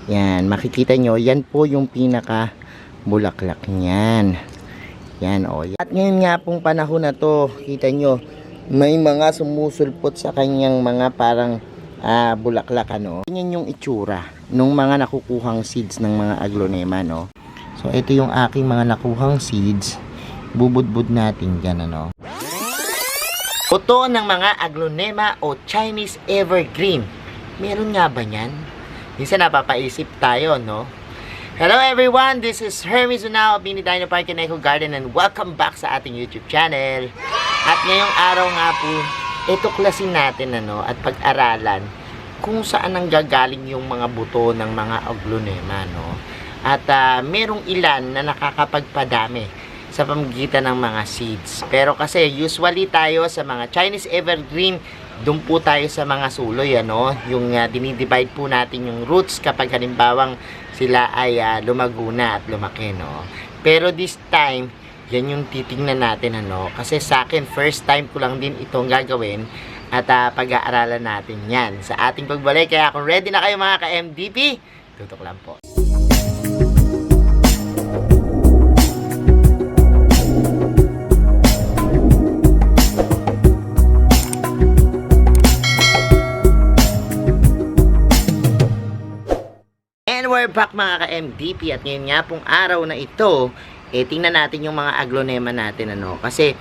Yan, makikita nyo, yan po yung pinaka bulaklak niyan. Yan, o. At ngayon nga pong panahon na to, kita nyo, may mga sumusulpot sa kanyang mga parang bulaklak, ano. Yan yung itsura nung mga nakukuhang seeds ng mga aglonema, no. So, ito yung aking mga nakuhang seeds. Bubudbud natin dyan, ano. Buto ng mga aglonema o Chinese evergreen. Meron nga ba yan? Minsan napapaisip tayo, no? Hello everyone, this is Hermes Unao of Mini Dino Park and Eco Garden and welcome back sa ating YouTube channel. At ngayong araw nga po, tuklasin natin at pag-aralan kung saan nanggagaling yung mga buto ng mga aglonema, no? At merong ilan na nakakapagpadami sa pamamagitan ng mga seeds. Pero kasi usually tayo sa mga Chinese evergreen, doon po tayo sa mga suloy, ano? Yung dinidivide po natin yung roots kapag halimbawang sila ay lumago na at lumaki, no? Pero this time, yan yung titingnan natin, ano? Kasi sa akin, first time ko lang din itong gagawin at pag-aaralan natin yan sa ating pagbalik. Kaya kung ready na kayo mga ka-MDP, tutok lang po. And we're back mga ka-MDP at ngayon nga pong araw na ito, tingnan natin yung mga aglonema natin, ano, kasi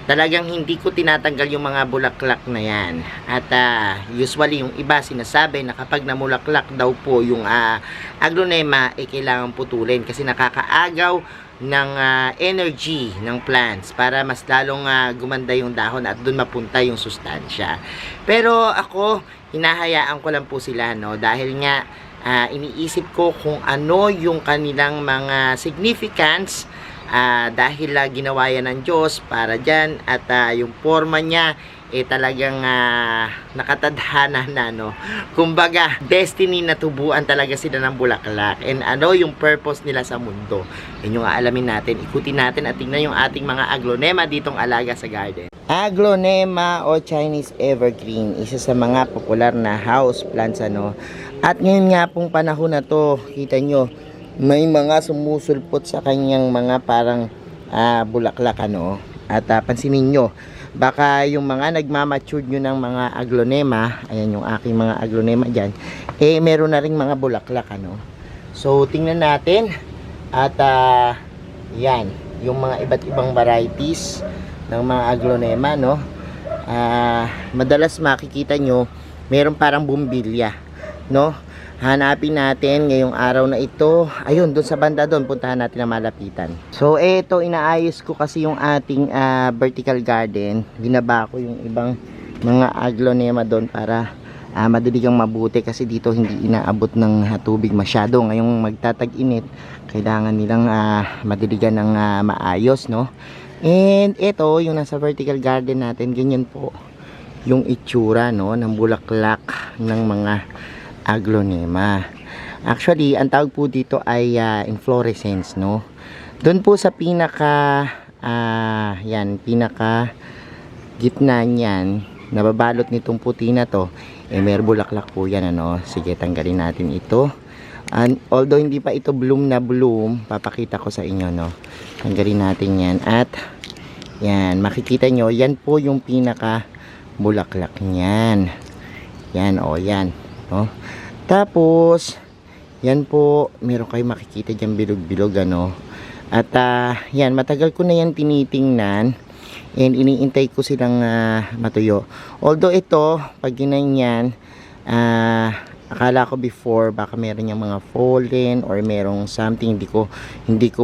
talagang hindi ko tinatanggal yung mga bulaklak na yan. At usually yung iba sinasabi na kapag namulaklak daw po yung aglonema, kailangan putulin kasi nakakaagaw ng energy ng plants para mas lalong gumanda yung dahon at dun mapunta yung sustansya. Pero ako, hinahayaan ko lang po sila, no, dahil nga iniisip ko kung ano yung kanilang mga significance dahil ginawa yan ng Diyos para dyan at yung forma niya talagang nakatadhana na, no. Kumbaga, destiny na tubuan talaga sila ng bulaklak and ano yung purpose nila sa mundo. Yun yung aalamin natin, ikutin natin at tingnan yung ating mga aglonema ditong alaga sa garden. Aglonema o Chinese evergreen, isa sa mga popular na house plants, ano. At ngayon nga pong panahon na to, kita nyo, may mga sumusulpot sa kanyang mga parang bulaklak, ano. At pansinin nyo, baka yung mga nagmamature nyo ng mga aglonema, ayan yung aking mga aglonema dyan, meron na ring mga bulaklak, ano. So, tingnan natin. At yan, yung mga iba't ibang varieties ng mga aglonema, no. Madalas makikita nyo, meron parang bumbilya, no. Hanapin natin ngayong araw na ito. Ayun, doon sa banda doon, puntahan natin na malapitan. So, ito, inaayos ko kasi yung ating vertical garden. Binaba ko yung ibang mga aglonema doon para madaligang mabuti kasi dito hindi inaabot ng tubig masyado. Ngayong magtatag-init, kailangan nilang madaligan ng maayos, no. And ito, yung nasa vertical garden natin, ganyan po yung itsura, no, ng bulaklak ng mga aglonema. Actually, ang tawag po dito ay inflorescence, no. Doon po sa pinaka yan, pinaka gitna niyan, nababalot nitong puti na to, may bulaklak po yan, ano. Sige, tanggalin natin ito. And although hindi pa ito bloom na bloom, papakita ko sa inyo, no. Tanggalin natin yan at yan, makikita nyo, yan po yung pinaka bulaklak niyan. Yan, o, yan, no. Tapos yan po, meron kayo makikita dyan bilog-bilog, ano. At yan, matagal ko na yan tinitingnan and iniintay ko silang matuyo. Although ito, pag ginanyan, akala ko before baka meron yung mga fallen or merong something hindi ko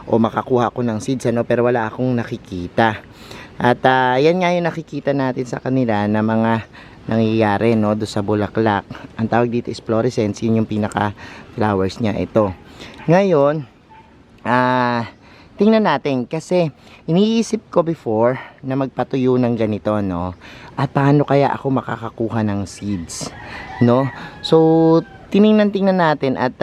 makakuha ko ng seeds, ano, pero wala akong nakikita. At yan nga yung nakikita natin sa kanila na mga nangyayari, no, do sa bulaklak. Ang tawag dito is fluorescence, yun yung pinaka flowers niya. Ito ngayon, tingnan natin kasi iniisip ko before na magpatuyo ng ganito, no, at paano kaya ako makakakuha ng seeds, no. So tingnan natin at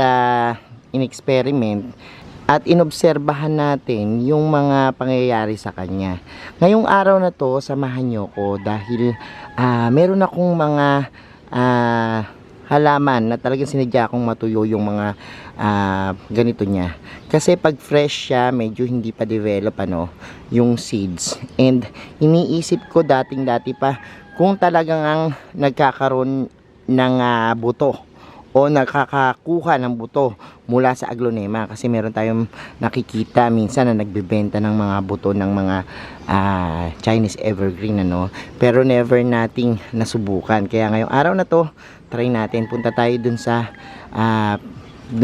in-experiment at inobserbahan natin yung mga pangyayari sa kanya. Ngayong araw na to, samahan nyo ko dahil meron akong mga halaman na talagang sinadya kong matuyo yung mga ganito niya. Kasi pag fresh siya, medyo hindi pa develop yung seeds. And iniisip ko dati pa kung talagang ang nagkakaroon ng buto o nakakakuha ng buto mula sa aglonema, kasi meron tayong nakikita minsan na nagbebenta ng mga buto ng mga Chinese evergreen pero never nating nasubukan. Kaya ngayong araw na to, try natin, punta tayo dun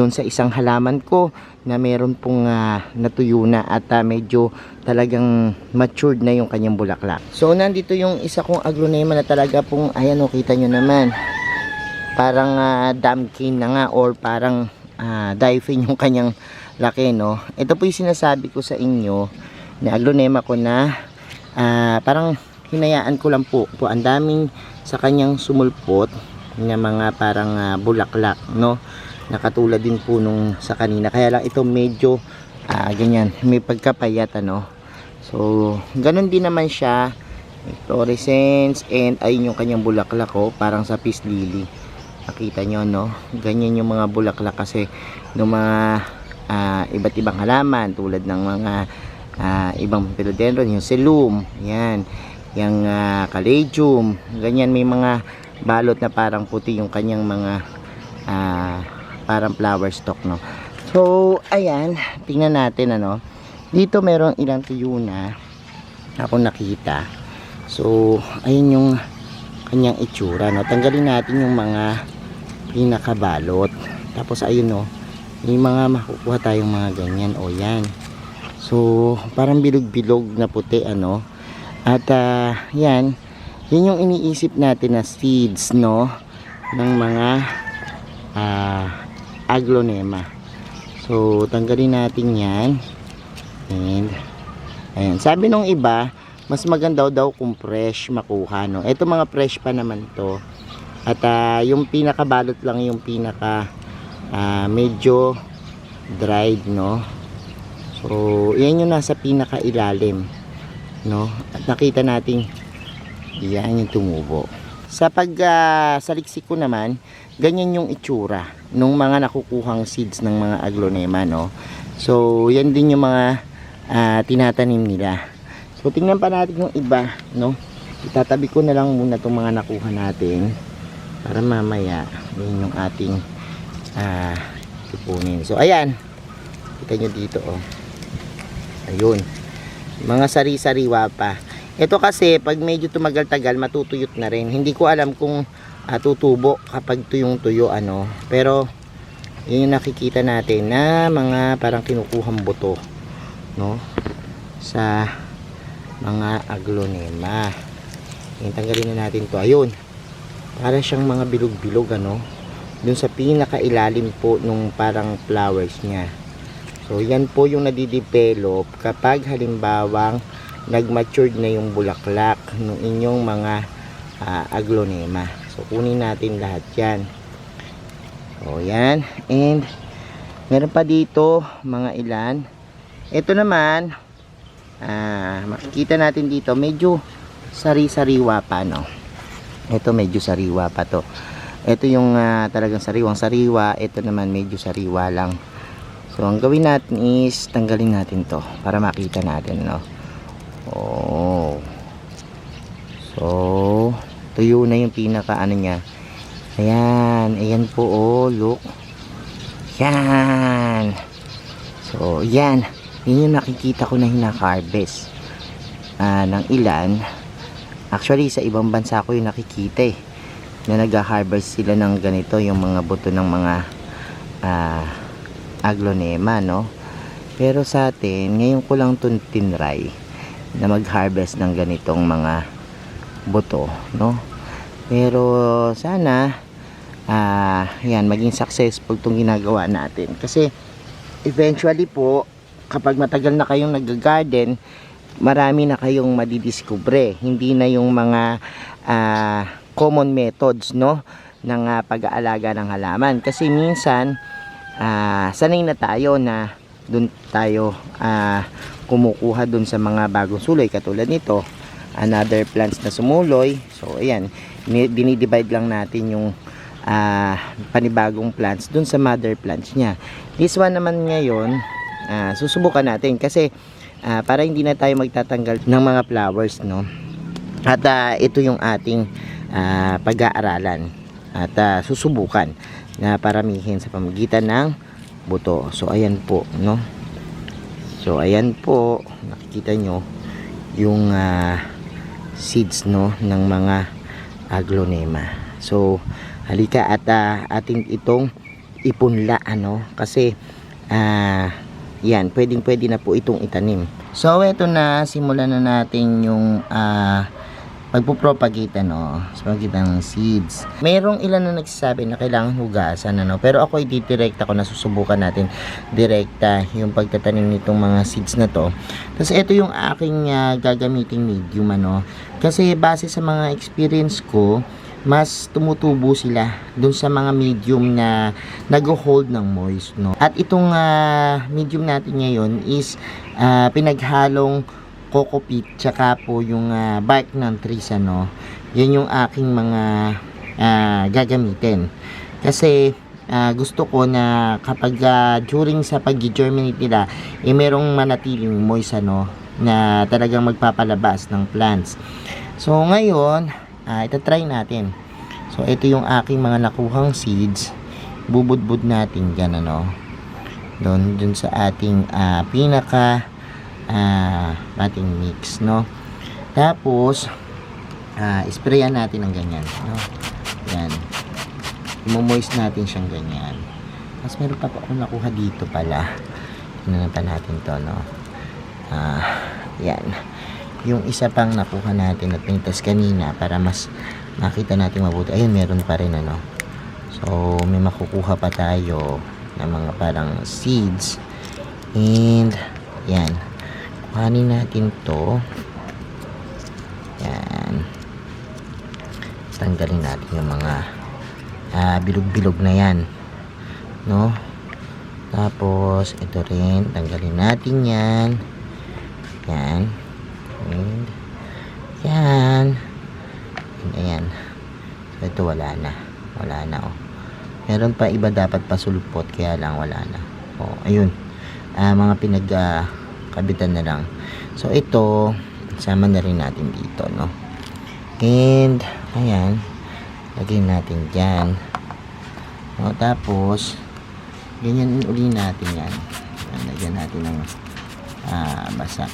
sa isang halaman ko na meron pong natuyo na at medyo talagang matured na yung kanyang bulaklak. So nandito yung isa kong aglonema na talaga pong, ayan kita nyo naman, parang damkin na nga or parang daiphin yung kanyang laki Ito po yung sinasabi ko sa inyo na aglonema ko na parang hinayaan ko lang po ang daming sa kanyang sumulpot na mga parang bulaklak na katulad din po nung sa kanina, kaya lang ito medyo ganyan, may pagkapayat so ganun din naman siya, fluorescence, and ayun yung kanyang bulaklak parang sa peace lily. Nakita nyo ganyan yung mga bulaklak kasi ng mga iba't ibang halaman tulad ng mga ibang philodendron, yung selum, yan, yung caladium, ganyan, may mga balot na parang puti yung kanyang mga parang flower stalk So ayan, tingnan natin dito merong ilang tuyo na ako nakita. So ayun yung kanyang itsura tanggalin natin yung mga pinakabalot, tapos ayun may mga makukuha tayong mga ganyan yan. So parang bilog-bilog na puti at yan yung iniisip natin na seeds ng mga aglonema. So tanggalin natin yan, and ayan, sabi nung iba mas maganda daw kung fresh makuha ito mga fresh pa naman to, at yung pinakabalot lang yung pinaka medyo dried so yan yung nasa pinaka ilalim at nakita natin yan yung tumubo. Sa saliksik ko naman, ganyan yung itsura nung mga nakukuhang seeds ng mga aglonema so yan din yung mga tinatanim nila. So tingnan pa natin yung iba itatabi ko na lang muna itong mga nakuha natin para mamaya yun yung ating ipunin. So ayan, kita nyo dito ayun, mga sari-sariwa pa. Ito kasi pag medyo tumagal-tagal matutuyot na rin. Hindi ko alam kung tutubo kapag tuyong-tuyo pero yun yung nakikita natin na mga parang kinukuhang buto sa mga aglonema. Tanggalin na natin to. Ayun, para siyang mga bilog-bilog dun sa pinakailalim po nung parang flowers niya. So yan po yung nadidevelop kapag halimbawang nagmatured na yung bulaklak ng inyong mga aglonema. So kunin natin lahat yan. So yan, and meron pa dito mga ilan. Ito naman makikita natin dito medyo sari-sariwa pa ito medyo sariwa pa to. Ito yung talagang sariwang-sariwa. Ito naman medyo sariwa lang. So ang gawin natin is tanggalin natin to para makita natin so tuyo na yung pinaka niya. Ayan po look. Yan. So yan yung nakikita ko na hinaka-harvest ng ilan. Actually sa ibang bansa ko yung nakikita na nag-harvest sila ng ganito, yung mga buto ng mga aglonema pero sa atin ngayon ko lang tinry na mag-harvest ng ganitong mga buto pero sana yan maging successful tong ginagawa natin, kasi eventually po kapag matagal na kayong nag-garden marami na kayong madidiskubre, hindi na yung mga common methods ng pag-aalaga ng halaman, kasi minsan sanay na tayo na dun tayo kumukuha dun sa mga bagong suloy katulad nito, another plants na sumuloy. So ayan, dinidivide lang natin yung panibagong plants dun sa mother plants niya. This one naman ngayon, susubukan natin kasi para hindi na tayo magtatanggal ng mga flowers, no? At ito yung ating pag-aaralan at susubukan na paramihin sa pamamagitan ng buto. So ayan po, no? So ayan po, nakikita nyo yung seeds, no, ng mga aglonema. So halika at ating itong ipunla, ano, kasi yan, pwede na po itong itanim. So eto na, simulan na natin yung pagpupropagate, ano, sa pagkita ng seeds. Mayroong ilan na nagsasabi na kailangan hugasan, ano, pero ako i-direkta ko, nasusubukan natin direkta yung pagtatanim nitong mga seeds na to. Tapos ito yung aking gagamiting medium, ano, kasi base sa mga experience ko, mas tumutubo sila dun sa mga medium na nag-hold ng moist, no. At itong medium natin ngayon is pinaghalong coco peat tsaka po yung bark ng trees, ano. Yan yung aking mga gagamitin kasi gusto ko na kapag during sa pag-germinate nila merong manatiling moist, ano, na talagang magpapalabas ng plants. So ngayon itatry natin. So ito yung aking mga nakuhang seeds, bubudbud natin dyan, ano, dun sa ating pinaka ating mix, no. Tapos sprayan natin ng ganyan, no. Yan, moist natin siyang ganyan. Mas meron pa akong nakuha dito pala, tingnan pa natin to, no. Yan yung isa pang nakuha natin at pinitas kanina para mas makita natin mabuti. Ayun, meron pa rin, ano. So may makukuha pa tayo ng mga parang seeds, and yan, kuhanin natin to. Yan, tanggalin natin yung mga bilog-bilog na yan, no. Tapos ito rin, tanggalin natin yan. Yan, and yan, and ayan. So ito wala na, oh. Meron pa iba dapat pasulupot, kaya lang wala na. Oh, ayun, mga kabitan na lang. So ito sama na rin natin dito, no. And ayan, lagyan natin dyan, no. Tapos ganyan uli natin yan. Lagyan natin ng basa.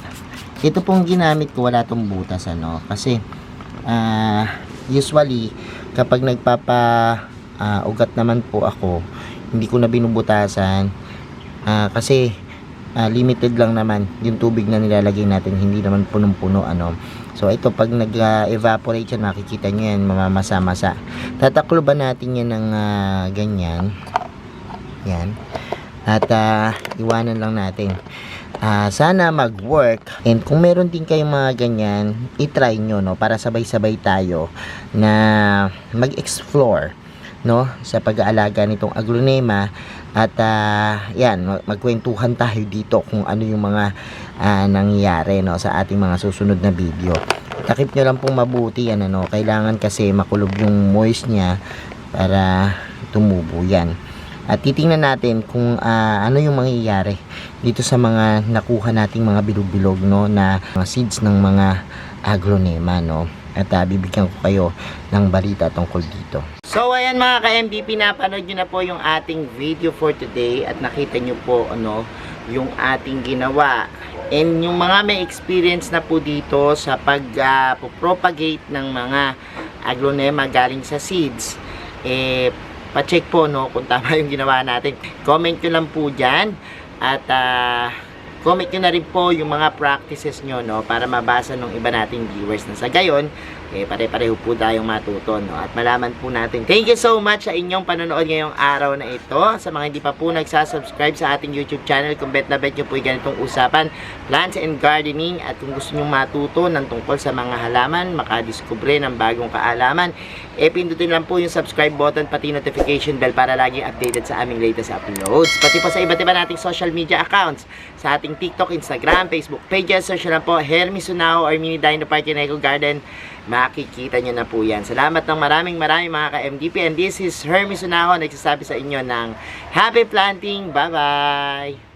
Ito pong ginamit ko, wala tong butas, ano, kasi usually kapag ugat naman po ako, hindi ko na binubutasan kasi limited lang naman yung tubig na nilalagay natin, hindi naman punong-puno, ano. So ito, pag nag-evaporate yan, makikita nyo yan, mamamasa-masa. Tatakloban natin yan ng ganyan, yan, at iwanan lang natin. Sana mag-work, and kung meron din kayong mga ganyan, i-try nyo, no, para sabay-sabay tayo na mag-explore, no, sa pag-aalaga nitong aglonema. At yan, magkwentuhan tayo dito kung ano yung mga nangyayari, no, sa ating mga susunod na video. Takip nyo lang pong mabuti yan, ano, kailangan kasi makulob yung moist nya para tumubo yan. At titingnan natin kung ano yung mangyayari dito sa mga nakuha nating mga bilog-bilog, no, na mga seeds ng mga aglonema, no. At bibigyan ko kayo ng balita tungkol dito. So ayan mga ka-MVP, napanood nyo na po yung ating video for today at nakita nyo po, ano, yung ating ginawa. And yung mga may experience na po dito sa pag-propagate ng mga aglonema galing sa seeds, pa-check po, no, kung tama yung ginawa natin. Comment nyo lang po dyan. At comment nyo na rin po yung mga practices nyo, no, para mabasa ng iba nating viewers na sa gayon, pare-pareho po tayong matuto, no, at malaman po natin. Thank you so much sa inyong panonood ngayong araw na ito. Sa mga hindi pa po nagsasubscribe sa ating YouTube channel, kung bet na bet nyo po yung ganitong usapan, plants and gardening, at kung gusto nyo matuto ng tungkol sa mga halaman, makadiskubre ng bagong kaalaman, pindutin lang po yung subscribe button pati notification bell para laging updated sa aming latest uploads. Pati po sa iba't iba nating social media accounts, sa ating TikTok, Instagram, Facebook pages, search lang po Hermes Sunao or Mini Dino Park in Eco Garden. Makikita nyo na po yan. Salamat ng maraming mga ka-MDP, and this is Hermes Sunao nagsasabi sa inyo ng happy planting. Bye-bye!